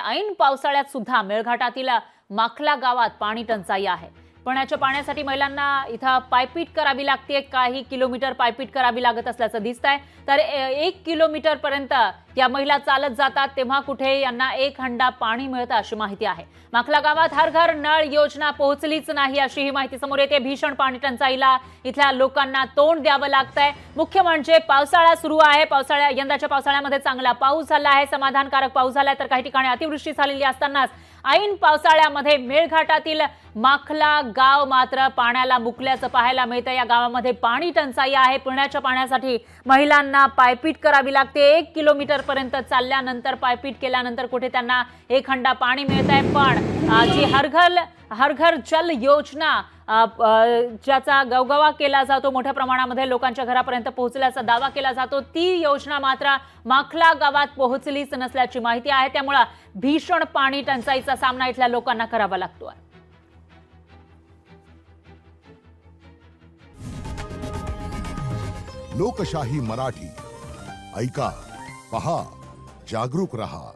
ऐन पावसाळ्यात सुद्धा मेळघाटातील माखला गावात पाणी टंचाई आहे। पिण्याच्या पाण्यासाठी महिलांना इथं पायपीट करावी लागते, काही किलोमीटर पायपीट करावी लागत असल्याचं दिसतंय। तर 1 किलोमीटर पर्यंत या महिला चालत जातात तेव्हा कुठे यांना एक हंडा पाणी मिळतं अशी माहिती आहे। माखला गावात हर घर नळ योजना पोहोचलीच नाही अशी ही माहिती समोर येते। भीषण पाणी टंचाईला इथल्या लोकांना तोंड द्यावं लागतंय। मुख्य म्हणजे पावसाळा सुरू आहे। यंदाच्या पावसाळ्यामध्ये चांगला पाऊस झाला आहे, समाधानकारक पाऊस झालाय, तर काही ठिकाणी अतिवृष्टी झालेली असतानाच ऐन पावसाळ्यामध्ये मेळघाटातील माखला गाव मात्र पाण्याला मुकल्याचं पाहायला मिळतं। या गावामध्ये पाणी टंचाई आहे। पिण्याच्या पाण्यासाठी महिलांना पायपीट करावी लागते। 1 किलोमीटर पर्यंत चालल्यानंतर पायपीट केल्यानंतर कुठे त्यांना एक हंडा पाणी मिळतंय। पण जी हर घर जल योजना ज्याचा गवगवा केला जातो, मोठ्या प्रमाणामध्ये लोकांच्या घरापर्यंत पोहोचल्याचा दावा केला जातो, ती योजना मात्र माखला गावात पोहोचलीच नसल्याची माहिती आहे। त्यामुळे भीषण पाणी टंचाईचा सामना इथल्या लोकांना करावा लागतोय। लोकशाही मराठी ऐका, पहा, जागरूक रहा।